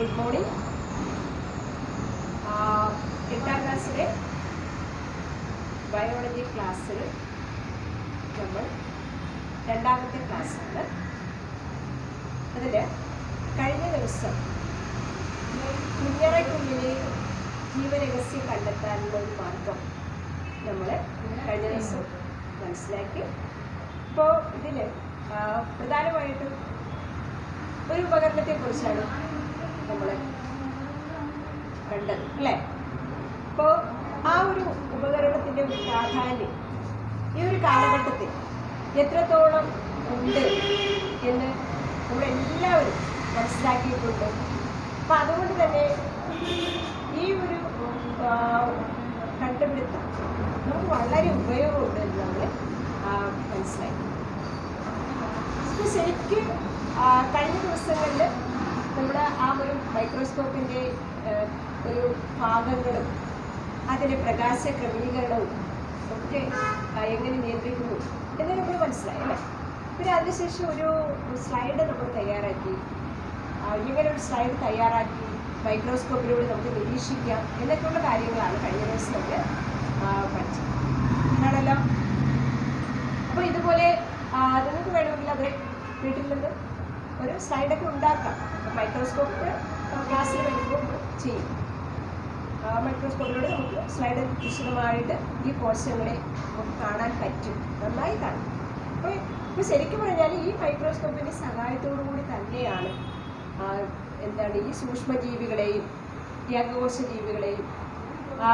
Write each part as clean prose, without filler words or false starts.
Good morning. എട്ടാം ക്ലാസ്സിലെ biology ക്ലാസ്സിൽ നമ്മൾ രണ്ടാമത്തെ ക്ലാസ്സാണ്. അതിൽ കഴിഞ്ഞ ദിവസം കുഞ്ഞറയ്ക്കുള്ളിലെ ജീവരഹസ്യം കണ്ടെത്താനുള്ള ഒരു മാർഗം നമ്മൾ കഴിഞ്ഞ ദിവസം മനസ്സിലാക്കി. ഇപ്പോൾ ഇതിൽ പ്രധാനമായിട്ടും ഒരു ഉപകരണത്തെക്കുറിച്ചാണ് നമ്മൾ കണ്ടത് അല്ലേ. അപ്പോൾ ആ ഒരു ഉപകരണത്തിൻ്റെ ഒരു പ്രാധാന്യം ഈ ഒരു കാലഘട്ടത്തിൽ എത്രത്തോളം ഉണ്ട് എന്ന് നമ്മളെല്ലാവരും മനസ്സിലാക്കിയിട്ടുണ്ട്. അപ്പം അതുകൊണ്ട് തന്നെ ഈ ഒരു കണ്ടുപിടുത്തം നമുക്ക് വളരെ ഉപയോഗമുണ്ട് എന്ന് നമ്മൾ മനസ്സിലാക്കി. അപ്പോൾ ശരിക്കും കഴിഞ്ഞ ദിവസങ്ങളിൽ നമ്മുടെ ആ ഒരു മൈക്രോസ്കോപ്പിൻ്റെ ഒരു ഭാഗങ്ങളും അതിൻ്റെ പ്രകാശ ക്രമീകരണവും ഒക്കെ എങ്ങനെ നിയന്ത്രിക്കുന്നു എന്ന് നമ്മൾ മനസ്സിലായി അല്ലേ. പിന്നെ അതിനുശേഷം ഒരു സ്ലൈഡ് നമ്മൾ തയ്യാറാക്കി. ഇങ്ങനെ ഒരു സ്ലൈഡ് തയ്യാറാക്കി മൈക്രോസ്കോപ്പിലൂടെ നമുക്ക് നിരീക്ഷിക്കാം എന്നൊക്കെയുള്ള കാര്യങ്ങളാണ് കഴിഞ്ഞ ദിവസം നമ്മൾ പഠിച്ചത് ആണല്ലോ. അപ്പോൾ ഇതുപോലെ നിങ്ങൾക്ക് വേണമെങ്കിൽ അത് വീട്ടിൽ നിന്ന് ഒരു സ്ലൈഡൊക്കെ ഉണ്ടാക്കാം. മൈക്രോസ്കോപ്പ് ക്ലാസ്സിൽ വരുമ്പോൾ ചെയ്യും. മൈക്രോസ്കോപ്പിലൂടെ നമുക്ക് സ്ലൈഡ് വിശദമായിട്ട് ഈ കോശങ്ങളെ നമുക്ക് കാണാൻ പറ്റും, നന്നായി കാണും. അപ്പോൾ ശരിക്കും പറഞ്ഞാൽ ഈ മൈക്രോസ്കോപ്പിൻ്റെ സഹായത്തോടു കൂടി തന്നെയാണ് ഈ സൂക്ഷ്മജീവികളെയും ഏകകോശ ജീവികളെയും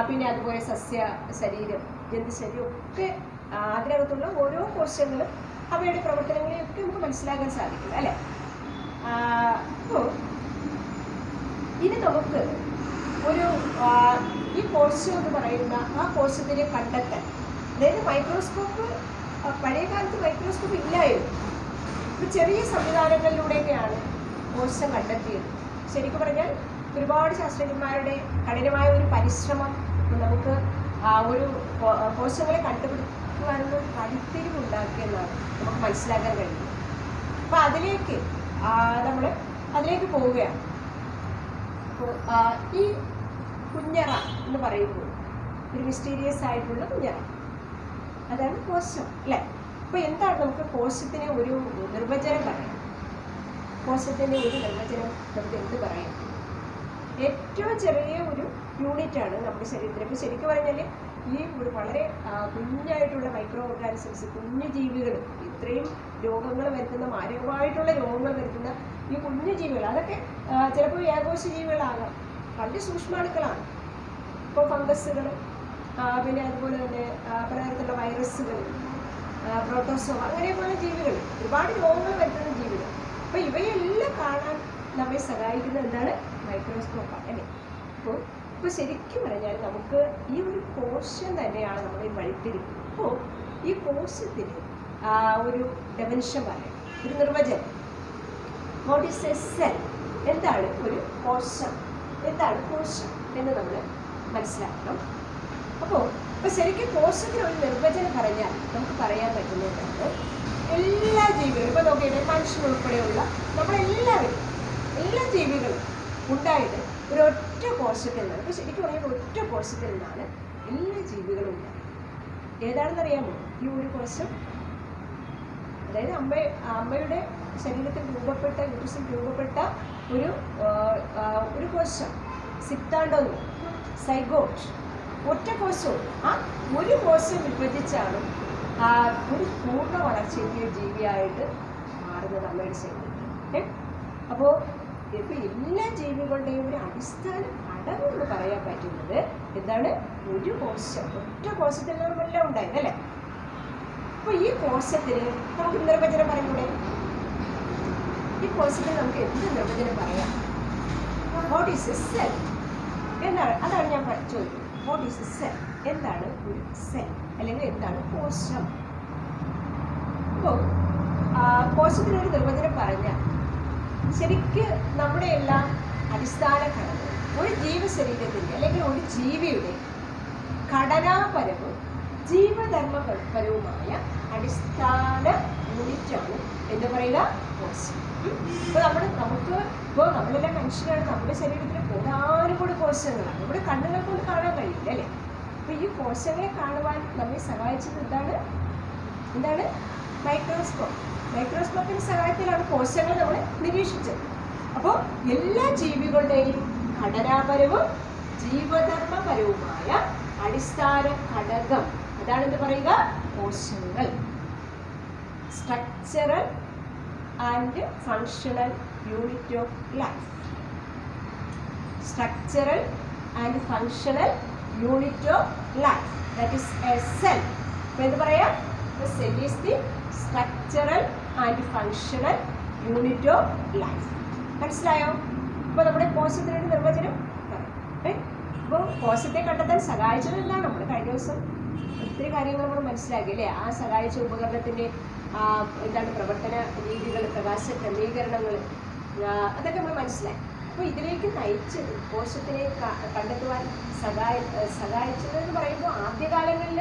പിന്നെ അതുപോലെ സസ്യ ശരീരം, ജന്തു ശരീരം ഒക്കെ അതിനകത്തുള്ള ഓരോ കോശങ്ങളും അവയുടെ പ്രവർത്തനങ്ങളെയൊക്കെ നമുക്ക് മനസ്സിലാക്കാൻ സാധിക്കും അല്ലേ. അപ്പോൾ ഇനി നമുക്ക് ഒരു ഈ കോശം എന്ന് പറയുന്ന ആ കോശത്തിനെ കണ്ടെത്താൻ, അതായത് മൈക്രോസ്കോപ്പ് പഴയ കാലത്ത് മൈക്രോസ്കോപ്പ് ഇല്ലായിരുന്നു. ഇപ്പോൾ ചെറിയ സംവിധാനങ്ങളിലൂടെയൊക്കെയാണ് കോശം കണ്ടെത്തിയത്. ശരിക്കും പറഞ്ഞാൽ ഒരുപാട് ശാസ്ത്രജ്ഞന്മാരുടെ കഠിനമായ ഒരു പരിശ്രമം നമുക്ക് ഒരു കോശങ്ങളെ കണ്ടുപിടിക്കുവാനുള്ള ഒരു കരുത്തിരിവുണ്ടാക്കിയെന്നാണ് നമുക്ക് മനസ്സിലാക്കാൻ കഴിയുന്നത്. അപ്പോൾ അതിലേക്ക് പോവുകയാണ്. അപ്പോൾ ഈ കുഞ്ഞറ എന്ന് പറയുമ്പോൾ ഒരു മിസ്റ്റീരിയസ് ആയിട്ടുള്ള കുഞ്ഞറ, അതാണ് കോശം അല്ലേ. അപ്പോൾ എന്താണ് നമുക്ക് കോശത്തിന് ഒരു നിർവചനം പറയാം? കോശത്തിൻ്റെ ഒരു നിർവചനം നമുക്ക് എന്ത് പറയാം? ഏറ്റവും ചെറിയ ഒരു യൂണിറ്റാണ് നമ്മുടെ ശരീരത്തിൽ. ഇപ്പോൾ ശരിക്കും പറഞ്ഞാൽ ഈ ഒരു വളരെ കുഞ്ഞായിട്ടുള്ള മൈക്രോ ഓർഗാനിസംസ്, കുഞ്ഞു ജീവികൾ, ഇത്രയും രോഗങ്ങൾ വരുത്തുന്ന, മാരകമായിട്ടുള്ള രോഗങ്ങൾ വരുത്തുന്ന ഈ കുഞ്ഞു ജീവികൾ, അതൊക്കെ ചിലപ്പോൾ ഏകോശ ജീവികളാകാം, വളരെ സൂക്ഷ്മാണുക്കളാണ്. ഇപ്പോൾ ഫംഗസുകൾ, പിന്നെ അതുപോലെ തന്നെ പലതരത്തിലുള്ള വൈറസുകൾ, പ്രോട്ടോസോവ, അങ്ങനെയൊക്കെയുള്ള ജീവികൾ, ഒരുപാട് രോഗങ്ങൾ വരുത്തുന്ന ജീവികൾ. അപ്പോൾ ഇവയെല്ലാം കാണാൻ നമ്മെ സഹായിക്കുന്നത് എന്താണ്? മൈക്രോസ്കോപ്പാണ് അല്ലേ. ഇപ്പോൾ ശരിക്കും പറഞ്ഞാൽ നമുക്ക് ഈ ഒരു കോശം തന്നെയാണ് നമ്മൾ വഴിത്തിരിക്കുന്നത്. അപ്പോൾ ഈ കോശത്തിന് ഒരു ഡെഫിനിഷൻ പറയാം, ഒരു നിർവചനം. What is A cell? എന്താണ് ഒരു കോശം? എന്താണ് കോശം എന്ന് നമ്മൾ മനസ്സിലാക്കണം. അപ്പോൾ ശരിക്കും കോശത്തിന് ഒരു നിർവചനം പറഞ്ഞാൽ നമുക്ക് പറയാൻ പറ്റുന്നതാണ് എല്ലാ ജീവികളും, ഇപ്പോൾ നോക്കിയിട്ട് മനുഷ്യനുൾപ്പെടെയുള്ള നമ്മളെല്ലാവരും, എല്ലാ ജീവികളും ഉണ്ടായത് ഒരൊറ്റ കോശത്തിൽ നിന്നാണ്. ഇപ്പോൾ ശരിക്കും പറഞ്ഞാൽ ഒറ്റ കോശത്തിൽ നിന്നാണ് എല്ലാ ജീവികളും ഉണ്ടായത്. ഏതാണെന്നറിയാമോ ഈ ഒരു കോശം? അതായത് അമ്മയുടെ ശരീരത്തിൽ രൂപപ്പെട്ട, യൂട്രസിൽ രൂപപ്പെട്ട ഒരു കോശം, സിപ്താണ്ടോന്ന്, സൈഗോട്ട്, ഒറ്റ കോശവും. ആ ഒരു കോശം വിഭജിച്ചാണ് ഒരു പൂർണ്ണ വളർച്ചയെത്തിയ ജീവിയായിട്ട് മാറുന്നത് അമ്മയുടെ ശരീരത്തിൽ. അപ്പോൾ ഇപ്പോൾ എല്ലാ ജീവികളുടെയും ഒരു അടിസ്ഥാന ഘടകം പറയാൻ പറ്റുന്നത് എന്താണ്? ഒരു കോശം, ഒറ്റ കോശത്തിൽ നിന്നെല്ലാം ഉണ്ടായത് അല്ലേ. അപ്പോൾ ഈ കോശത്തിന് നമുക്ക് നിർവചനം പറഞ്ഞൂടെ? ഈ കോശത്തിന് നമുക്ക് എന്ത് നിർവചനം പറയാം? വാട്ട് ഈസ് എ സെൽ എന്നാണ്, അതാണ് ഞാൻ ചോദിക്കുന്നത്. What is A cell? എന്താണ് ഒരു സെൽ, അല്ലെങ്കിൽ എന്താണ് കോശം? അപ്പോൾ കോശത്തിനൊരു നിർവചനം പറഞ്ഞാൽ ശരിക്ക് നമ്മുടെ എല്ലാ അടിസ്ഥാന ഘടകങ്ങൾ ഒരു ജീവശരീരത്തിൻ്റെ അല്ലെങ്കിൽ ഒരു ജീവിയുടെ ഘടനാപരവും ജീവധർമ്മപരവുമായ അടിസ്ഥാന യൂണിറ്റാണ് എന്ന് പറയുക കോശം. ഇപ്പോൾ നമുക്ക് ഇപ്പോൾ നമ്മളെല്ലാം മനുഷ്യരാണ്. നമ്മുടെ ശരീരത്തിൽ കോടാനുകൂടി കോശങ്ങളാണ്. നമ്മുടെ കണ്ണുകൾ കൊണ്ട് കാണാൻ കഴിയില്ല അല്ലേ? അപ്പോൾ ഈ കോശങ്ങളെ കാണുവാൻ നമ്മെ സഹായിച്ചത് എന്താണ് മൈക്രോസ്കോപ്പ്. മൈക്രോസ്കോപ്പിന്റെ സഹായത്തിലാണ് കോശങ്ങൾ നമ്മൾ നിരീക്ഷിച്ചത്. അപ്പോൾ എല്ലാ ജീവികളുടെയും ഘടനാപരവും ജീവധർമ്മപരവുമായ അടിസ്ഥാന ഘടകം അതാണെന്ന് പറയുക കോശങ്ങൾ. Structural and functional unit of life. Structural and functional unit of life, that is A cell. അപ്പോൾ എന്ത് പറയാം? The cell is the structural and functional unit of life. മനസ്സിലായോ? അപ്പോൾ നമ്മുടെ കോശത്തിനൊരു നിർവചനം പറയാം. അപ്പോൾ കോശത്തെ കണ്ടെത്താൻ സഹായിച്ചത് എന്താണ്? നമ്മൾ കഴിഞ്ഞ ദിവസം ഒത്തിരി കാര്യങ്ങൾ നമ്മൾ മനസ്സിലാക്കി അല്ലേ? ആ സഹായിച്ച ഉപകരണത്തിൻ്റെ പ്രവർത്തന രീതികൾ, പ്രകാശ ക്രമീകരണങ്ങൾ, അതൊക്കെ നമ്മൾ മനസ്സിലാക്കി. അപ്പോൾ ഇതിലേക്ക് നയിച്ചത്, കോശത്തിനെ കണ്ടെത്തുവാൻ സഹായിച്ചത് എന്ന് പറയുമ്പോൾ ആദ്യകാലങ്ങളിൽ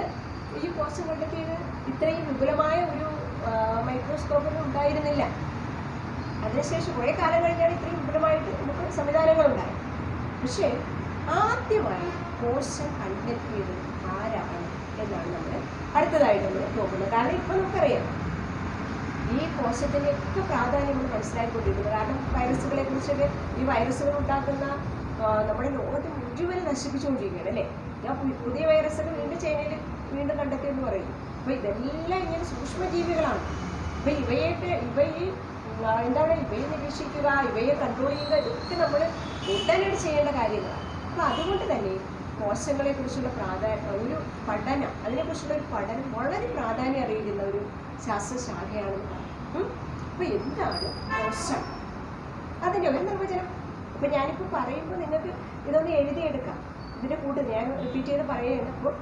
ഈ കോശം കണ്ടെത്തിയത് ഇത്രയും വിപുലമായ ഒരു മൈക്രോസ്കോപ്പൊന്നും ഉണ്ടായിരുന്നില്ല. അതിനുശേഷം കുറേ കാലം കഴിഞ്ഞാണ് ഇത്രയും വിപുലമായിട്ട് നമുക്ക് സംവിധാനങ്ങളുണ്ടായത്. പക്ഷേ ആദ്യമായി കോശം കണ്ടെത്തിയത് ആരാണ് എന്നാണ് നമ്മൾ അടുത്തതായിട്ട് നമ്മൾ നോക്കുന്നത്. കാരണം ഇപ്പം നമുക്കറിയാം ഈ കോശത്തിൻ്റെയൊക്കെ പ്രാധാന്യം നമ്മൾ മനസ്സിലാക്കിക്കൊണ്ടിരിക്കുന്നത്. കാരണം വൈറസുകളെ കുറിച്ചൊക്കെ, ഈ വൈറസുകൾ ഉണ്ടാക്കുന്ന നമ്മുടെ ലോകത്തെ മുഴുവൻ നശിപ്പിച്ചുകൊണ്ടിരിക്കുകയാണ് അല്ലേ? പുതിയ വൈറസുകൾ ചൈനയിൽ വീണ്ടും കണ്ടെത്തിയെന്ന് പറയുന്നു. അപ്പോൾ ഇതെല്ലാം ഇങ്ങനെ സൂക്ഷ്മജീവികളാണ്. അപ്പോൾ ഇവയെ നിരീക്ഷിക്കുക, ഇവയെ കൺട്രോൾ ചെയ്യുക, ഇതൊക്കെ നമ്മൾ ഉടനടി ചെയ്യേണ്ട കാര്യങ്ങളാണ്. അപ്പോൾ അതുകൊണ്ട് തന്നെ കോശങ്ങളെ കുറിച്ചുള്ള ഒരു പഠനം, അതിനെക്കുറിച്ചുള്ള ഒരു പഠനം വളരെ പ്രാധാന്യം അറിയിക്കുന്ന ഒരു ശാസ്ത്രശാഖയാണെന്ന് പറയും. അപ്പോൾ എന്താണ് കോശം? അതിൻ്റെ ഒരു നിർവചനം അപ്പോൾ ഞാനിപ്പോൾ പറയുമ്പോൾ നിങ്ങൾക്ക് ഇതൊന്ന് എഴുതിയെടുക്കാം. ഇതിൻ്റെ കൂട്ട് ഞാൻ റിപ്പീറ്റ് ചെയ്ത് പറയുകയാണ്. അപ്പോൾ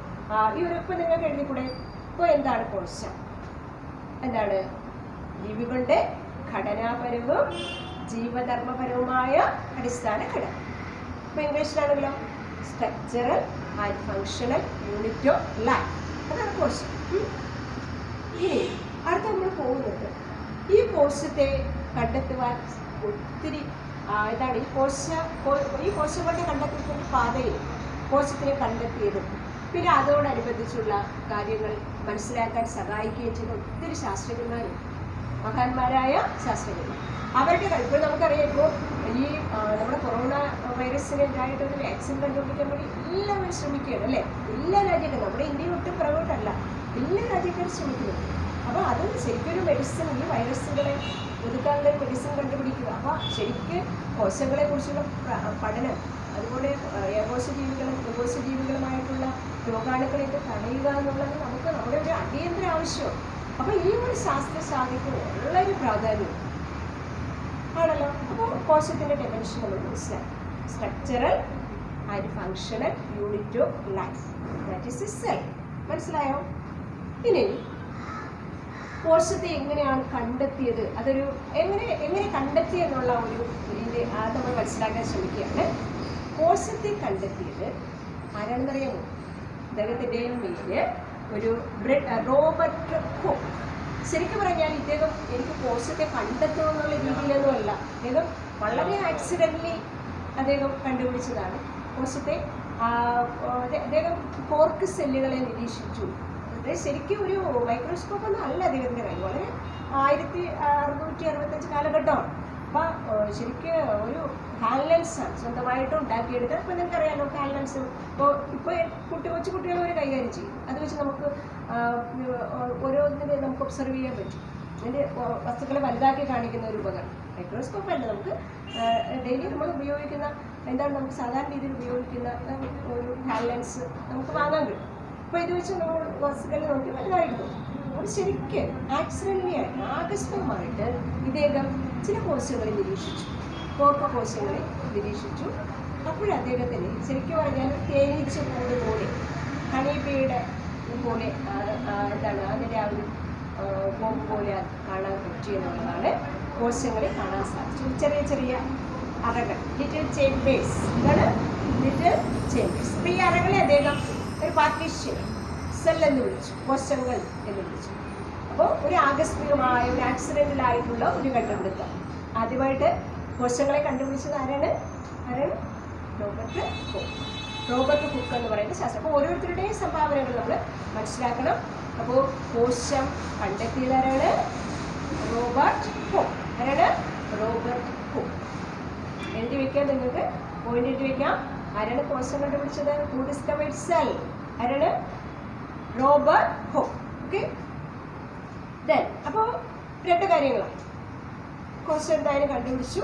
ഈ ഒരു ഇപ്പം നിങ്ങൾക്ക് എഴുതിക്കൂടെ? ഇപ്പോൾ എന്താണ് കോശം? എന്താണ്? ജീവികളുടെ ഘടനാപരവും ജീവധർമ്മപരവുമായ അടിസ്ഥാന ഘടകം. ഇപ്പോൾ ഇംഗ്ലീഷിലാണെങ്കിലോ structural and functional unit of life, അതാണ് കോശം. ഇനി അടുത്ത നമ്മൾ പോകുന്നത് ഈ കോശത്തെ കണ്ടെത്തുവാൻ ഒത്തിരി ഈ കോശങ്ങളുടെ കണ്ടെത്തുന്ന പാതയിൽ കോശത്തിനെ കണ്ടെത്തിയതും പിന്നെ അതോടനുബന്ധിച്ചുള്ള കാര്യങ്ങൾ മനസ്സിലാക്കാൻ സഹായിക്കുകയും ചെയ്ത ഒത്തിരി ശാസ്ത്രജ്ഞന്മാരും മഹാന്മാരായ ശാസ്ത്രജ്ഞന്മാർ. അവരുടെ ഇപ്പോൾ നമുക്കറിയാം, ഇപ്പോൾ ഈ നമ്മുടെ കൊറോണ വൈറസിനെതിരായിട്ടൊരു വാക്സിൻ കണ്ടുപിടിക്കാൻ വേണ്ടി എല്ലാവരും ശ്രമിക്കുകയാണ് അല്ലേ? എല്ലാ രാജ്യക്കാരും, നമ്മുടെ ഇന്ത്യ ഒട്ടും പുറകോട്ടല്ല, എല്ലാ രാജ്യക്കാരും ശ്രമിക്കുന്നുണ്ട്. അപ്പോൾ അത് ശരിക്കൊരു മെഡിസിൻ, ഈ വൈറസുകളെ ഒതുക്കാനുള്ള മെഡിസിൻ കണ്ടുപിടിക്കുക. അപ്പോൾ ശരിക്ക് കോശങ്ങളെ കുറിച്ചുള്ള പഠനം, അതുപോലെ ഏകോശജീവികളുമായിട്ടുള്ള രോഗാണുക്കളെ തടയുക എന്നുള്ളത് നമ്മുടെ ഒരു അടിയന്തര ആവശ്യമാണ്. അപ്പോൾ ഈ ഒരു ശാസ്ത്രശാഖയ്ക്ക് വളരെ പ്രാധാന്യം ആണല്ലോ. അപ്പോൾ കോശത്തിൻ്റെ ഡെഫിനിഷൻ നമ്മൾ മനസ്സിലാക്കി. Structural and functional unit of life, that is A cell. മനസ്സിലായോ? ഇനി കോശത്തെ എങ്ങനെയാണ് കണ്ടെത്തിയത്, അതൊരു എങ്ങനെ കണ്ടെത്തി എന്നുള്ള ഒരു രീതി നമ്മൾ മനസ്സിലാക്കാൻ ശ്രമിക്കുകയാണ്. കോശത്തെ കണ്ടെത്തിയത് ആരാണെന്നറിയാമോ? അദ്ദേഹത്തിൻ്റെയും പേര് ഒരു റോബർട്ട് കോക്ക്. ശരിക്കും പറഞ്ഞാൽ ഇദ്ദേഹം എനിക്ക് കോശത്തെ കണ്ടെത്തണമെന്നുള്ള രീതിയിലൊന്നുമല്ല, അദ്ദേഹം വളരെ ആക്സിഡൻ്റലി അദ്ദേഹം കണ്ടുപിടിച്ചതാണ് കോശത്തെ. അദ്ദേഹം കോർക്ക് സെല്ലുകളെ നിരീക്ഷിച്ചു. ശരിക്കും ഒരു മൈക്രോസ്കോപ്പ് ഒന്നും അല്ല അദ്ദേഹത്തിൻ്റെ കയ്യിൽ, വളരെ 1665 കാലഘട്ടമാണ്. അപ്പോൾ ശരിക്കും ഒരു ഹാൻഡ് ലെൻസാണ് സ്വന്തമായിട്ട് ഉണ്ടാക്കിയെടുത്തത്. അപ്പോൾ നിങ്ങൾക്കറിയാമല്ലോ ഹാൻഡ് ലെൻസ് ഇപ്പോൾ കൊച്ചു കുട്ടികൾ ഒരു കൈകാര്യം ചെയ്യും. അത് വെച്ച് നമുക്ക് ഓരോന്നിനെ നമുക്ക് ഒബ്സർവ് ചെയ്യാൻ പറ്റും. അതിൻ്റെ വസ്തുക്കളെ വലുതാക്കി കാണിക്കുന്ന ഒരു ഉപകരണം മൈക്രോസ്കോപ്പ് അല്ല. നമുക്ക് ഡെയിലി നമ്മൾ ഉപയോഗിക്കുന്ന നമുക്ക് സാധാരണ രീതിയിൽ ഉപയോഗിക്കുന്ന ഒരു ഹാൻഡ് ലെൻസ് നമുക്ക് വാങ്ങാൻ കിട്ടും. അപ്പോൾ ഇത് വെച്ച് നമ്മൾ വസ്തുക്കളെ നോക്കി വലുതായിട്ട് തോന്നും. അപ്പോൾ ശരിക്കും ആക്സിഡൻ്റലിയായിട്ട് ആകസ്മികമായിട്ട് ഇദ്ദേഹം ചില കോശങ്ങളെ നിരീക്ഷിച്ചു, കോർക്ക കോശങ്ങളെ നിരീക്ഷിച്ചു. അപ്പോഴദ്ദേഹത്തിന് ശരിക്കും പറഞ്ഞാൽ തേനീച്ച കൂട് പോലെ, ഹണിബീയുടെ പോലെ അതിൻ്റെ ആ ഒരു ബോംബ് പോലെ കാണാൻ പറ്റിയെന്നുള്ളതാണ്. കോശങ്ങളെ കാണാൻ സാധിച്ചു. ചെറിയ ചെറിയ അറകൾ, ലിറ്റിൽ ചേമ്പേഴ്സ്. ഇതാണ് ലിറ്റിൽ ചേമ്പേഴ്സ്. അപ്പോൾ ഈ അറകളെ അദ്ദേഹം ഒരു പാർട്ടീഷ്യൻ സെൽ എന്ന് വിളിച്ചു, കോശങ്ങൾ എന്ന് വിളിച്ചു. അപ്പോൾ ഒരു ആകസ്മികമായ ഒരു ആക്സിഡൻ്റലായിട്ടുള്ള ഒരു കണ്ടുപിടുത്തം. ആദ്യമായിട്ട് കോശങ്ങളെ കണ്ടുപിടിച്ചത് ആരാണ്? Robert hook. റോബർട്ട് ഹുക്ക് എന്ന് പറയുന്ന ശാസ്ത്രം. അപ്പോൾ ഓരോരുത്തരുടെയും സംഭാവനകൾ നമ്മൾ മനസ്സിലാക്കണം. അപ്പോൾ കോശം കണ്ടെത്തിയത് ആരാണ്? Robert Hooke. ആരാണ്? Robert Hooke. എഴുതി വെക്കാം, നിങ്ങൾക്ക് പോയിന്റ് എഴുതി വെക്കാം. ആരാണ് കോശം കണ്ടുപിടിച്ചത്? Who discovered cell? ആരാണ്? Robert Hooke. ഓക്കെ. ദെൻ അപ്പോൾ രണ്ട് കാര്യങ്ങളാണ്. കോശം എന്തായാലും കണ്ടുപിടിച്ചു.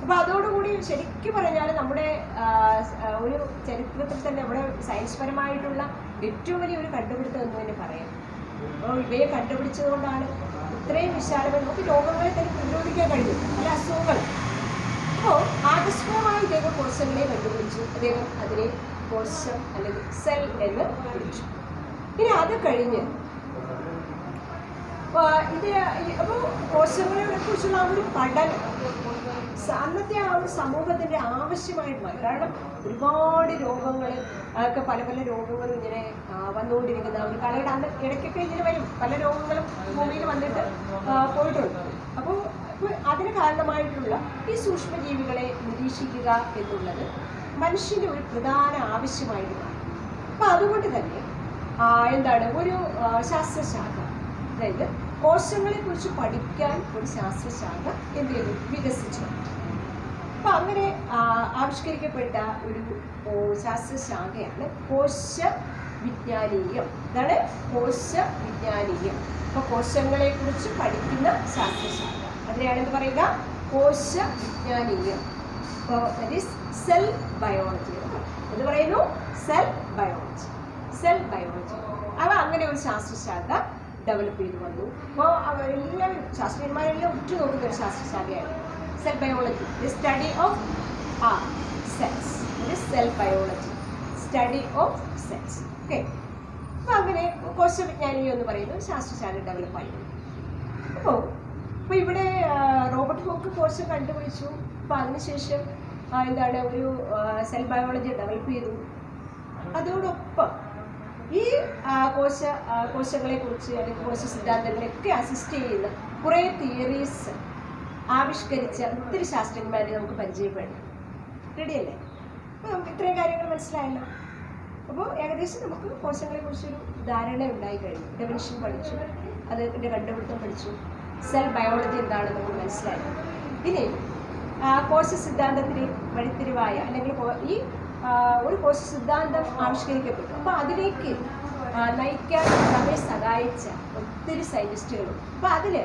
അപ്പോൾ അതോടുകൂടി ശരിക്കും പറഞ്ഞാൽ നമ്മുടെ ഒരു ചരിത്രത്തിൽ തന്നെ നമ്മുടെ സയൻസ് പരമായിട്ടുള്ള ഏറ്റവും വലിയൊരു കണ്ടുപിടുത്തം എന്ന് തന്നെ പറയാം. അപ്പോൾ ഇവയെ കണ്ടുപിടിച്ചതുകൊണ്ടാണ് ഇത്രയും വിശാലമായി നമുക്ക് രോഗങ്ങളെ തന്നെ പ്രതിരോധിക്കാൻ കഴിയും, പല അസുഖങ്ങൾ. അപ്പോൾ ആകസ്മികമായി ഇദ്ദേഹം കോശങ്ങളെ കണ്ടുപിടിച്ചു. അദ്ദേഹം അതിനെ കോശം അല്ലെങ്കിൽ സെൽ എന്ന് വിളിച്ചു. ഇനി അത് കഴിഞ്ഞ് അപ്പോൾ കോശങ്ങളെ കുറിച്ചുള്ള ആ ഒരു പഠനം അന്നത്തെ ആ ഒരു സമൂഹത്തിൻ്റെ ആവശ്യമായിട്ട് മാറി. കാരണം ഒരുപാട് രോഗങ്ങൾ ഒക്കെ പല പല രോഗങ്ങളും ഇങ്ങനെ വന്നുകൊണ്ടിരിക്കുന്ന ഒരു കാലഘട്ടം. അന്ന് ഇടയ്ക്കൊക്കെ ഇങ്ങനെ വരും, പല രോഗങ്ങളും ഭൂമിയിൽ വന്നിട്ട് പോയിട്ടുണ്ട്. അപ്പോൾ അതിന് കാരണമായിട്ടുള്ള ഈ സൂക്ഷ്മജീവികളെ നിരീക്ഷിക്കുക എന്നുള്ളത് മനുഷ്യൻ്റെ ഒരു പ്രധാന ആവശ്യമായിട്ട് മാറി. അപ്പോൾ അതുകൊണ്ട് തന്നെ എന്താണ് ഒരു ശാസ്ത്രശാഖ, അതായത് കോശങ്ങളെ കുറിച്ച് പഠിക്കാൻ ഒരു ശാസ്ത്രശാഖ എന്ത് ചെയ്തു? വികസിച്ചു. അപ്പം അങ്ങനെ ആവിഷ്കരിക്കപ്പെട്ട ഒരു ശാസ്ത്രശാഖയാണ് കോശ വിജ്ഞാനീയം. ഇതാണ് കോശ വിജ്ഞാനീയം. അപ്പോൾ കോശങ്ങളെ കുറിച്ച് പഠിക്കുന്ന ശാസ്ത്രശാഖ അതിനെയാണെന്ന് പറയുക കോശ വിജ്ഞാനീയം. അപ്പോൾ ദാറ്റ് ഈസ് സെൽ ബയോളജി എന്ന് പറയുന്നു. Cell biology. അപ്പോൾ അങ്ങനെ ഒരു ശാസ്ത്രശാഖ ഡെവലപ്പ് ചെയ്ത് വന്നു. അപ്പോൾ എല്ലാവരും ശാസ്ത്രജ്ഞന്മാരെല്ലാം ഉറ്റുനോക്കുന്ന ഒരു ശാസ്ത്രശാഖയാണ് cell biology. The study of cells. Cell biology, study of cells. Okay. അപ്പോൾ അങ്ങനെ കോശവിജ്ഞാനീയം എന്ന് പറയുന്ന ശാസ്ത്രശാഖ ഡെവലപ്പായി. അപ്പോൾ ഇവിടെ റോബർട്ട് ഹുക്ക് കോശം കണ്ടുപിടിച്ചു. അപ്പോൾ അതിനുശേഷം എന്താണ് ഒരു സെൽ ബയോളജി ഡെവലപ്പ് ചെയ്തു. അതോടൊപ്പം ഈ കോശങ്ങളെ കുറിച്ച് അല്ലെങ്കിൽ കോശ സിദ്ധാന്തങ്ങളെയൊക്കെ അസിസ്റ്റ് ചെയ്യുന്ന കുറേ തിയറീസ് ആവിഷ്കരിച്ച ഒത്തിരി ശാസ്ത്രജ്ഞന്മാരെ നമുക്ക് പരിചയപ്പെടാം. റെഡിയല്ലേ? അപ്പോൾ നമുക്ക് ഇത്രയും കാര്യങ്ങൾ മനസ്സിലായല്ലോ. അപ്പോൾ ഏകദേശം നമുക്ക് കോശങ്ങളെ കുറിച്ചൊരു ധാരണ ഉണ്ടായി കഴിഞ്ഞു. ഡെഫിനിഷൻ പഠിച്ചു, അതിൻ്റെ കണ്ടുപിടുത്തം പഠിച്ചു, സെൽ ബയോളജി എന്താണെന്ന് നമുക്ക് മനസ്സിലായി. ഇനി കോശ സിദ്ധാന്തത്തിന് വഴിത്തിരിവായ അല്ലെങ്കിൽ ഈ ഒരു കോശ സിദ്ധാന്തം ആവിഷ്കരിക്കപ്പെട്ടു. അപ്പോൾ അതിലേക്ക് നയിക്കാൻ നമ്മെ സഹായിച്ച ഒത്തിരി സയൻറ്റിസ്റ്റുകളും. അപ്പോൾ അതിൽ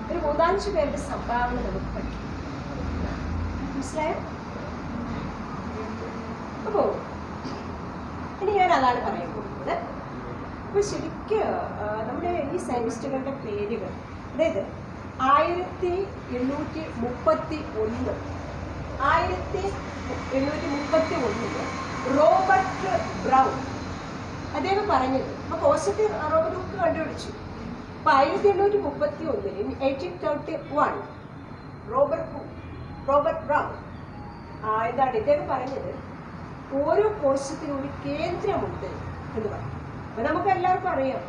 ഒരു 3-5 പേരുടെ സംഭാവന നമുക്ക് പഠിക്കും. മനസ്സിലായോ? അപ്പോൾ ഇനി ഞാൻ അതാണ് പറയാൻ പോകുന്നത്. അപ്പോൾ ശരിക്കും നമ്മുടെ ഈ സയൻറ്റിസ്റ്റുകളുടെ പേരുകൾ, അതായത് 1831 റോബർട്ട് ബ്രൗൺ അദ്ദേഹം പറഞ്ഞത്. അപ്പോൾ കോശത്തെ റോബർട്ട് ഹുക്ക് കണ്ടുപിടിച്ചു. അപ്പോൾ 1831 1831 റോബർട്ട് ബ്രൗൺ എന്താണ് ഇദ്ദേഹം പറഞ്ഞത്? ഓരോ കോശത്തിനും ഒരു കേന്ദ്രമുണ്ട് എന്ന് പറഞ്ഞു. അപ്പോൾ നമുക്ക് എല്ലാവർക്കും അറിയാം,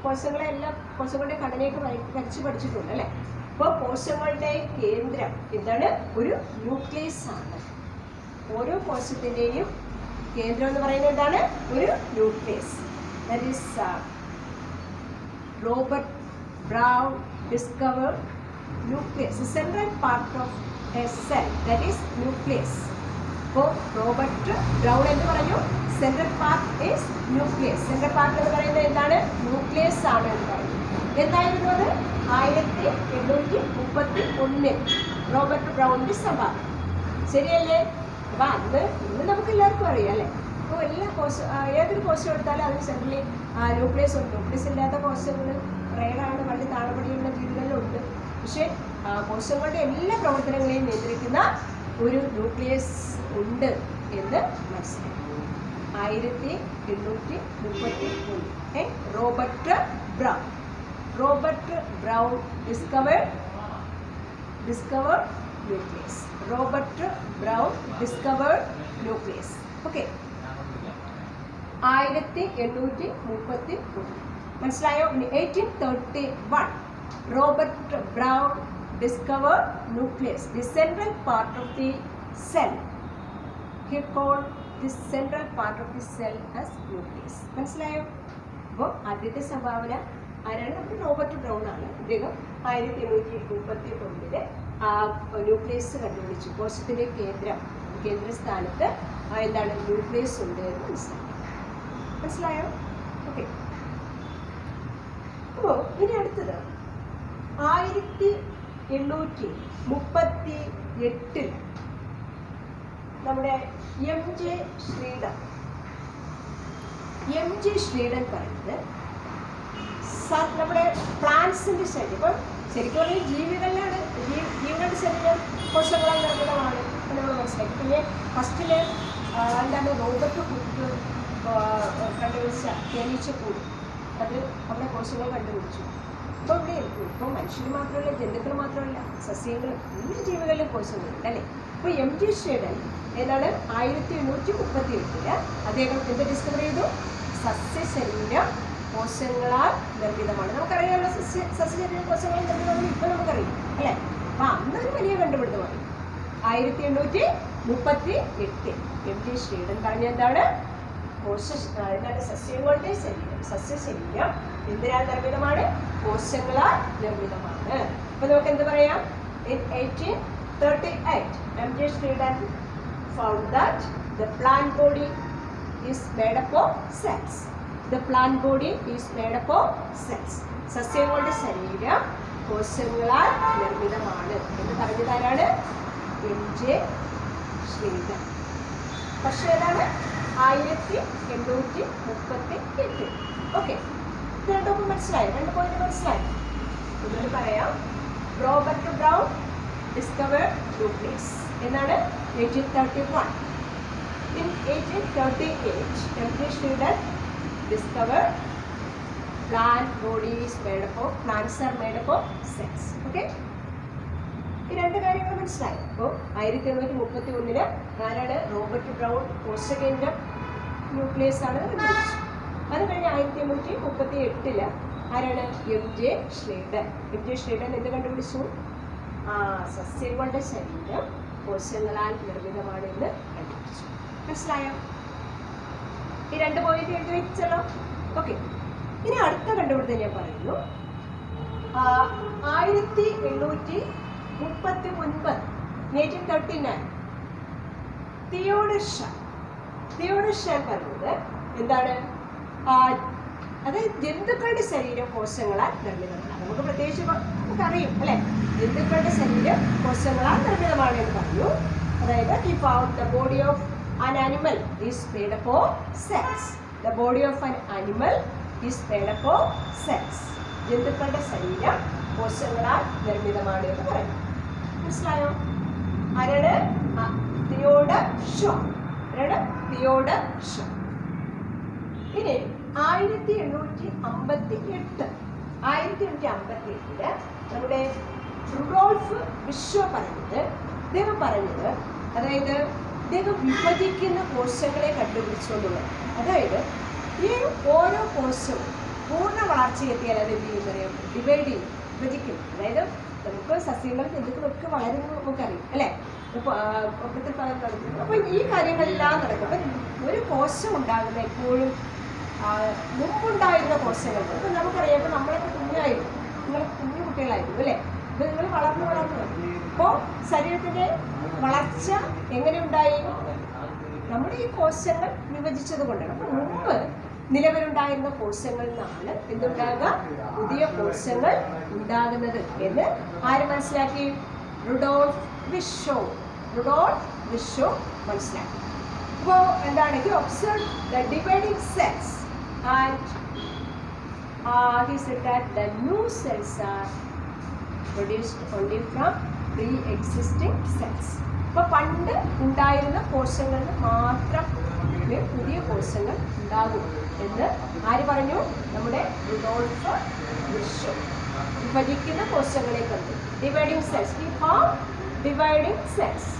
കോശങ്ങളുടെ ഘടനയൊക്കെ വരച്ച് പഠിച്ചിട്ടുണ്ട് അല്ലേ? അപ്പോൾ കോശങ്ങളുടെ കേന്ദ്രം എന്താണ്? ഒരു ന്യൂക്ലിയസ് ആണ്. ഓരോ കോശത്തിൻ്റെയും കേന്ദ്രം എന്ന് പറയുന്നത് എന്താണ്? ഒരു nucleus. That is Robert brown discovered nucleus, central part of A cell, that is nucleus. അപ്പോൾ റോബർട്ട് ബ്രൗൺ എന്ന് പറഞ്ഞു central part is nucleus. Central part എന്ന് പറയുന്നത് എന്താണ്? ന്യൂക്ലിയസ് ആണ് എന്ന് പറഞ്ഞു. എന്തായിരുന്നു അത്? 1831 റോബർട്ട് ബ്രൗണിൻ്റെ സംഭാവന. ശരിയല്ലേ? അപ്പോൾ ഇന്ന് നമുക്ക് എല്ലാവർക്കും അറിയാം അല്ലേ? അപ്പോൾ ഏതൊരു കോശം എടുത്താലും അതിന് സെൻട്രലി ന്യൂക്ലിയസ് ഉണ്ട്. ന്യൂക്ലിയസ് ഇല്ലാത്ത കോശങ്ങൾ റെയറാണ്, വളരെ താഴെപ്പടിയുള്ള ജീവികളിലുണ്ട്. പക്ഷേ കോശങ്ങളുടെ എല്ലാ പ്രവർത്തനങ്ങളെയും നിയന്ത്രിക്കുന്ന ഒരു ന്യൂക്ലിയസ് ഉണ്ട് എന്ന് മനസ്സിലാക്കി. 1831 Robert brown discovered nucleus. Robert brown discovered nucleus. Okay. 1831 മനസ്സിലായോ? 1831 Robert brown discovered nucleus, the central part of the cell. He called the central part of the cell as nucleus. മനസ്സിലായോ? അപ്പോൾ ആദ്യത്തെ സംഭാവന ആരാണ്? നമ്മുടെ റോബർട്ട് ബ്രൗൺ ആണ്. അദ്ദേഹം 1839 ആ ന്യൂക്ലിയസ് കണ്ടുപിടിച്ചു. കോശത്തിൻ്റെ കേന്ദ്രസ്ഥാനത്ത് എന്താണ് ന്യൂക്ലിയസ് ഉണ്ട് എന്ന് മനസ്സിലായോ? ഓക്കെ. അപ്പോൾ ഇനി അടുത്തത് 1838 നമ്മുടെ എം ജെ ശ്രീഡൻ പറയുന്നത് നമ്മുടെ പ്ലാന്റ്സിൻ്റെ ശരീരം, ഇപ്പം ശരിക്കും പറഞ്ഞാൽ ജീവികളുടെ ശരീരം കോശങ്ങളാൽ നിർമ്മിതമാണ് എന്ന് നമ്മൾ മനസ്സിലാക്കി. പിന്നെ ഫസ്റ്റിൽ എന്താണ് റോബർട്ട് ഹുക്ക് കണ്ടുപിടിച്ച തേനീച്ചക്കൂട്, അത് അവിടെ കോശങ്ങൾ കണ്ടുപിടിച്ചു. ഇപ്പോൾ ഇവിടെ ഇപ്പോൾ മനുഷ്യർ മാത്രമല്ല, ജന്തുക്കൾ മാത്രമല്ല, സസ്യങ്ങളും എല്ലാ ജീവികളിലും കോശങ്ങളുണ്ട് അല്ലേ. ഇപ്പോൾ എം ജെ ശ്രീഡൻ ഏതാണ് 1838 അദ്ദേഹം എന്ത് ഡിസ്കവർ ചെയ്തു? സസ്യശരീരം കോശങ്ങളാൽ നിർമ്മിതമാണ്. നമുക്കറിയാമല്ലോ സസ്യശരീര കോശങ്ങളാൽ നിർമ്മിതമാണ് ഇപ്പോൾ നമുക്കറിയാം അല്ലേ. അപ്പം അന്നൊരു വലിയ കണ്ടുപിടുത്തമാണ്. 1838 എം ജെ ശ്രീഡൻ പറഞ്ഞ എന്താണ്? സസ്യശരീരം എന്തിനാൽ നിർമ്മിതമാണ്? കോശങ്ങളാൽ നിർമ്മിതമാണ്. അപ്പൊ നമുക്ക് എന്ത് പറയാം? In 1838 M J ശ്രീഡൻ found that the plant body is made up of cells. The plant body is made up of cells. സസ്യങ്ങളുടെ ശരീരം കോശങ്ങളാൽ നിർമ്മിതമാണ് എന്ന് പറഞ്ഞതാരാണ്? M J ശ്രീഡൻ. പക്ഷേ ഏതാണ്? 1838. ഓക്കെ, ഇത് രണ്ടും മനസ്സിലായി? 2 പോയിന്റ് മനസ്സിലായി? ഒന്നുകൂടി പറയാം. റോബർട്ട് ബ്രൗൺ ഡിസ്കവേർഡ് ന്യൂക്ലിയസ് എന്നാണ് 1831. In 1838 M J ശ്രീഡൻ discovered plants are made up of cells. Okay, ഈ 2 കാര്യങ്ങൾ മനസ്സിലായി. അപ്പോൾ 1831 ആരാണ്? റോബർട്ട് ബ്രൗൺ കോശകേന്ദ്രം ന്യൂക്ലിയസ് ആണ് കണ്ടുപിടിച്ചു. അത് കഴിഞ്ഞ് 1838 ആരാണ്? M J ശ്രീഡൻ. എം ജെ ശ്രീഡൻ എന്ത് കണ്ടുപിടിച്ചു? സസ്യങ്ങളുടെ ശരീരം കോശങ്ങളാൽ നിർമ്മിതമാണ് എന്ന് കണ്ടുപിടിച്ചു. മനസ്സിലായോ? ഈ 2 പോയിന്റ് എഴുതി വെച്ചല്ലോ. ഓക്കെ, ഇനി അടുത്ത കണ്ടുപിടുത്തം ഞാൻ പറയുന്നു. 1839 1839 തിയോഡർ ഷാൻ പറഞ്ഞത് എന്താണ്? അതായത് ജന്തുക്കളുടെ ശരീരം കോശങ്ങളാൽ നിർമ്മിതമാണ്. നമുക്ക് പ്രത്യേകിച്ച് നമുക്കറിയും അല്ലെ, ജന്തുക്കളുടെ ശരീരം കോശങ്ങളാൽ നിർമ്മിതമാണ് എന്ന് പറഞ്ഞു. അതായത് he found the body of an animal is made up of cells. The body of an animal is made up of cells. ജന്തുക്കളുടെ ശരീരം കോശങ്ങളാൽ നിർമ്മിതമാണ് എന്ന് പറയുന്നു. മനസ്സിലായോ? ആരാണ്? തിയോഡർ ഷാൻ. ഇനി 1858 നമ്മുടെ റുഡോൾഫ് വിഷോ അദ്ദേഹം പറഞ്ഞത് അതായത് അദ്ദേഹം വിഭജിക്കുന്ന കോശങ്ങളെ കണ്ടുപിടിച്ചുകൊണ്ടുള്ളത്. അതായത് ഈ ഓരോ കോശവും പൂർണ്ണ വളർച്ചയെത്തിയാൽ അത് എന്ത് ചെയ്യുന്നറിയാം? ഡിവൈഡ് ചെയ്യും, വിഭജിക്കും. അതായത് നമുക്ക് സസ്യങ്ങളും ജന്തുക്കളൊക്കെ വളരുന്നു നമുക്കറിയാം അല്ലേ. അപ്പം ഈ കാര്യങ്ങളെല്ലാം നടക്കും. അപ്പം ഒരു കോശം ഉണ്ടാകുന്ന എപ്പോഴും മുമ്പുണ്ടായിരുന്ന കോശങ്ങൾ. അപ്പം നമുക്കറിയാം, ഇപ്പം നമ്മളൊക്കെ കുഞ്ഞായിരുന്നു, നിങ്ങൾ കുഞ്ഞു കുട്ടികളായിരുന്നു അല്ലേ. ഇപ്പം നിങ്ങൾ വളർന്നു അപ്പോൾ ശരീരത്തിൻ്റെ വളർച്ച എങ്ങനെ ഉണ്ടായി? നമ്മുടെ ഈ കോശങ്ങൾ വിഭജിച്ചത് കൊണ്ടാണ്. അപ്പം മുമ്പ് നിലവിലുണ്ടായിരുന്ന കോശങ്ങളിൽ നിന്നാണ് എന്തുണ്ടാകുക? പുതിയ കോശങ്ങൾ ഉണ്ടാകുന്നത് എന്ന് ആര് മനസ്സിലാക്കി? റുഡോൾഫ് വിഷോ മനസ്സിലാക്കി. അപ്പോൾ എന്താണ്? He observe the dividing cells and he said that the new cells are produced only from pre-existing cells. അപ്പോൾ പണ്ട് ഉണ്ടായിരുന്ന കോശങ്ങളിൽ മാത്രം പുതിയ കോശങ്ങൾ ഉണ്ടാകും എന്ന് ആര് പറഞ്ഞു? നമ്മുടെ റുഡോൾഫ് വിഷോ. വിഭജിക്കുന്ന കോശങ്ങളെ കണ്ടു. Dividing cells. ഈ ഡിവൈഡിങ് സെൽസ്.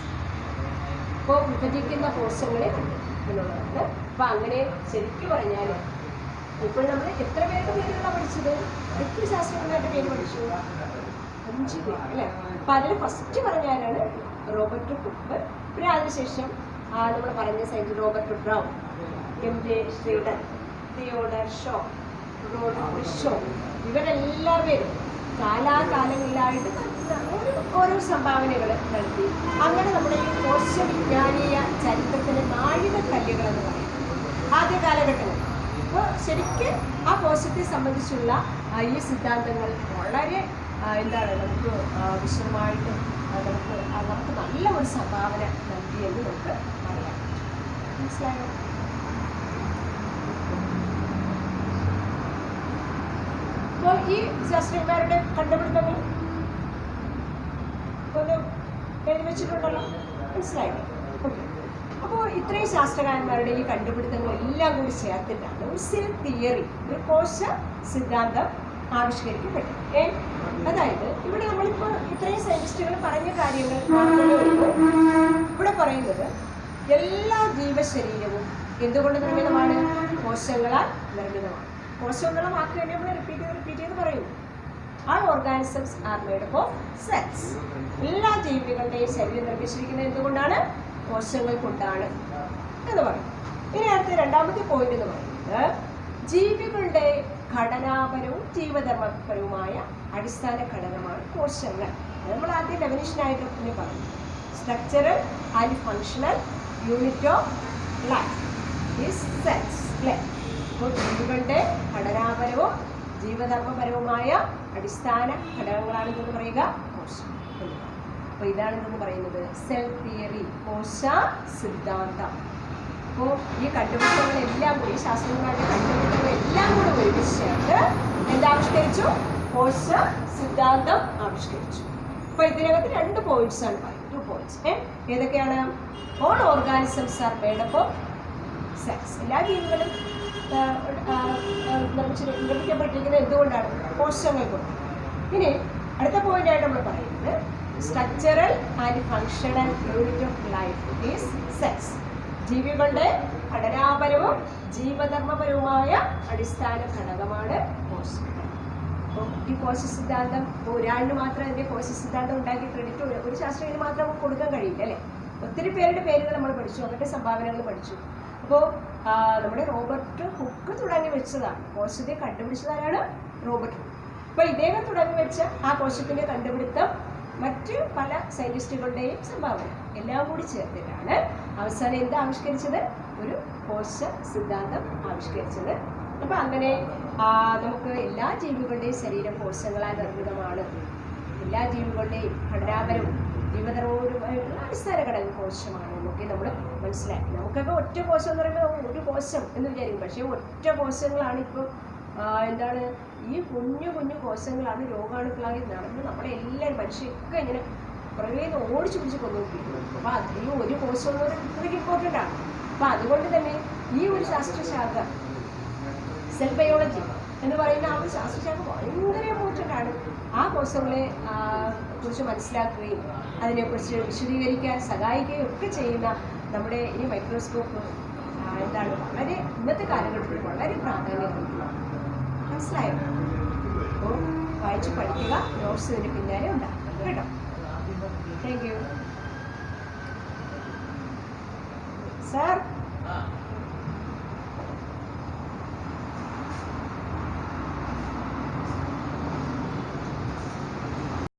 അപ്പോൾ വിഭജിക്കുന്ന കോശങ്ങളെ കണ്ടു എന്നുള്ളതാണ്. അപ്പം അങ്ങനെ ശരിക്കും പറഞ്ഞാൽ ഇപ്പോൾ നമ്മൾ എത്ര പേരുടെ പേരുകളാണ് പഠിച്ചത്? എത്ര ശാസ്ത്രജ്ഞരുടെ പേര് പഠിച്ചു? 5 പേര് അല്ലേ. അപ്പം അതിൽ ഫസ്റ്റ് പറഞ്ഞാലാണ് റോബർട്ട് ഹുക്ക്. പിന്നെ അതിനുശേഷം നമ്മൾ പറഞ്ഞ സൈൻസ് Robert Brown, MJ Schleiden, Theodor ഷോ, റോഡ് ഷോ, ഇവരെല്ലാവരും കാലാകാലങ്ങളിലായിട്ട് ഓരോ സംഭാവനകൾ നൽകി. അങ്ങനെ നമ്മുടെ ഈ കോശവിജ്ഞാനീയ ചരിത്രത്തിലെ നാഴികക്കല്ലുകളെന്ന് പറയും ആദ്യ കാലഘട്ടങ്ങളിൽ. അപ്പോൾ ശരിക്കും ആ കോശത്തെ സംബന്ധിച്ചുള്ള ഈ സിദ്ധാന്തങ്ങൾ വളരെ എന്താണ് നമുക്ക് വിശദമായിട്ട് നമുക്ക് നല്ല ഒരു സംഭാവന നൽകിയെന്ന് നമുക്ക് പറയാം. മനസ്സിലായോ? അപ്പോൾ ഈ ശാസ്ത്രജ്ഞന്മാരുടെ കണ്ടുപിടുത്തങ്ങൾ ഒന്ന് എഴുതി വെച്ചിട്ടുണ്ടല്ലോ, മനസ്സിലായില്ലേ? ഓക്കെ. അപ്പോൾ ഇത്രയും ശാസ്ത്രകാരന്മാരുടെ ഈ കണ്ടുപിടുത്തങ്ങളെല്ലാം കൂടി ചേർത്തിട്ടാണ് ഒരു സെൽ തിയറി, ഒരു കോശ സിദ്ധാന്തം ആവിഷ്കരിക്കപ്പെട്ടു. അതായത് ഇവിടെ നമ്മളിപ്പോൾ ഇത്രയും സയന്റിസ്റ്റുകൾ പറഞ്ഞ കാര്യങ്ങൾ ഇവിടെ പറയുന്നത് എല്ലാ ജീവശരീരവും എന്തുകൊണ്ട് നിർമ്മിതമാണ്? കോശങ്ങളാൽ നിർമ്മിതമാണ്. കോശങ്ങളെ വാക്ക് തന്നെ നമ്മൾ റിപ്പീറ്റ് ചെയ്ത് പറയുന്നു. All organisms are made up of cells. എല്ലാ ജീവികളുടെയും ശരീരം നിർമ്മിച്ചിരിക്കുന്നത് എന്തുകൊണ്ടാണ്? കോശങ്ങൾ കൊണ്ടാണ് എന്ന് പറയും. ഇനി അടുത്ത രണ്ടാമത്തെ പോയിന്റ് എന്ന് പറയുന്നത് ജീവികളുടെ ഘടനാപരവും ജീവധർമ്മപരവുമായ അടിസ്ഥാന ഘടകമാണ് കോശങ്ങൾ. നമ്മൾ ആദ്യം ഡെഫിനിഷനായിട്ട് പിന്നെ പറഞ്ഞു. Structural and functional unit of life is cells അല്ലേ. അപ്പോൾ ജീവികളുടെ ഘടനാപരവും ജീവധർമ്മപരവുമായ അടിസ്ഥാന ഘടകങ്ങളാണ് എന്തെന്ന് പറയുക? കോശം. അപ്പോൾ ഇതാണ് എന്തെന്ന് പറയുന്നത് സെൽ തിയറി, കോശ സിദ്ധാന്തം. അപ്പോൾ ഈ കണ്ടുപിടുത്തങ്ങളെല്ലാം കൂടി, ശാസ്ത്രജ്ഞന്മാരുടെ കണ്ടുപിടുത്തങ്ങളെല്ലാം കൂടി ഒരുമിച്ചിട്ട് എന്താവിഷ്കരിച്ചു? കോശ സിദ്ധാന്തം ആവിഷ്കരിച്ചു. അപ്പോൾ ഇതിനകത്ത് 2 പോയിന്റ്സ് ആണ് പറയുന്നത്. 2 പോയിന്റ്സ്. ഏതൊക്കെയാണ്? All organisms are made up of cells. എല്ലാ ജീവികളും നിർമ്മിക്കപ്പെട്ടിരിക്കുന്നത് എന്തുകൊണ്ടാണ്? കോശങ്ങൾ കൊണ്ട്. ഇനി അടുത്ത പോയിന്റായിട്ട് നമ്മൾ പറയുന്നത് structural and functional unit of life is cells. ജീവികളുടെ ഘടനാപരവും ജീവധർമ്മപരവുമായ അടിസ്ഥാന ഘടകമാണ് കോശങ്ങൾ. അപ്പോൾ ഈ കോശ സിദ്ധാന്തം ഒരാളിന് മാത്രം അതിൻ്റെ കോശ സിദ്ധാന്തം ഉണ്ടാക്കി ക്രെഡിറ്റ് ഒരു ശാസ്ത്രജ്ഞന് മാത്രം നമുക്ക് കൊടുക്കാൻ കഴിയില്ല അല്ലേ. ഒത്തിരി പേരുടെ പേരുകൾ നമ്മൾ പഠിച്ചു, അവരുടെ സംഭാവനകൾ പഠിച്ചു. അപ്പോൾ നമ്മുടെ റോബർട്ട് ഹുക്ക് തുടങ്ങി വെച്ചതാണ്. കോശത്തെ കണ്ടുപിടിച്ചതാരാണ്? Robert hook. അപ്പോൾ ഇദ്ദേഹം തുടങ്ങി വെച്ച ആ കോശത്തിൻ്റെ കണ്ടുപിടുത്തം മറ്റ് പല സയൻറ്റിസ്റ്റുകളുടെയും സംഭാവന എല്ലാം കൂടി ചേർത്തിട്ടാണ് അവസാനം എന്ത് ആവിഷ്കരിച്ചത്? ഒരു കോശ സിദ്ധാന്തം ആവിഷ്കരിച്ചത്. അപ്പോൾ അങ്ങനെ നമുക്ക് എല്ലാ ജീവികളുടെയും ശരീരം കോശങ്ങളാൽ നിർമ്മിതമാണ്. എല്ലാ ജീവികളുടെയും ഘടനാപരവും ജീവധർമ്മപരവുമായിട്ടുള്ള അടിസ്ഥാന ഘടകം കോശമാണ് എന്നൊക്കെ നമ്മൾ മനസ്സിലാക്കി. നമുക്കൊക്കെ ഒറ്റ കോശം എന്ന് പറയുമ്പോൾ ഒരു കോശം എന്ന് വിചാരിക്കും. പക്ഷേ ഒറ്റ കോശങ്ങളാണ് ഇപ്പോൾ എന്താണ് ഈ കുഞ്ഞു കുഞ്ഞു കോശങ്ങളാണ് രോഗാണുക്കളായി നടന്ന് നമ്മളെ എല്ലാവരും മനുഷ്യരൊക്കെ ഇങ്ങനെ പുറകെ ഓടിച്ചു പിടിച്ച് കൊണ്ടുപോയിരിക്കുന്നത്. അപ്പോൾ അതിൽ ഒരു കോശം എന്ന് പറയുന്നത് ഇത്രയ്ക്ക് ഇമ്പോർട്ടൻ്റ് ആണ്. അപ്പോൾ അതുകൊണ്ട് തന്നെ ഈ ഒരു ശാസ്ത്രശാഖ സെൽ ബയോളജി എന്ന് പറയുന്ന ആ ഒരു ശാസ്ത്രശാഖ ഭയങ്കര ഇമ്പോർട്ടൻ്റ് ആണ്. ആ കോശങ്ങളെ കുറിച്ച് മനസ്സിലാക്കുകയും അതിനെക്കുറിച്ച് വിശദീകരിക്കാൻ സഹായിക്കുകയും ഒക്കെ ചെയ്യുന്ന നമ്മുടെ ഈ മൈക്രോസ്കോപ്പ് എന്താണ് വളരെ ഇന്നത്തെ കാലഘട്ടത്തിൽ വളരെ പ്രാധാന്യമുള്ളതാണ്. മനസ്സിലായോ? അപ്പോൾ വായിച്ച് പഠിക്കുക, നോട്ട്സ് ഇതിൻ്റെ പിന്നാലെ ഉണ്ടാകും കേട്ടോ. Thank you sir.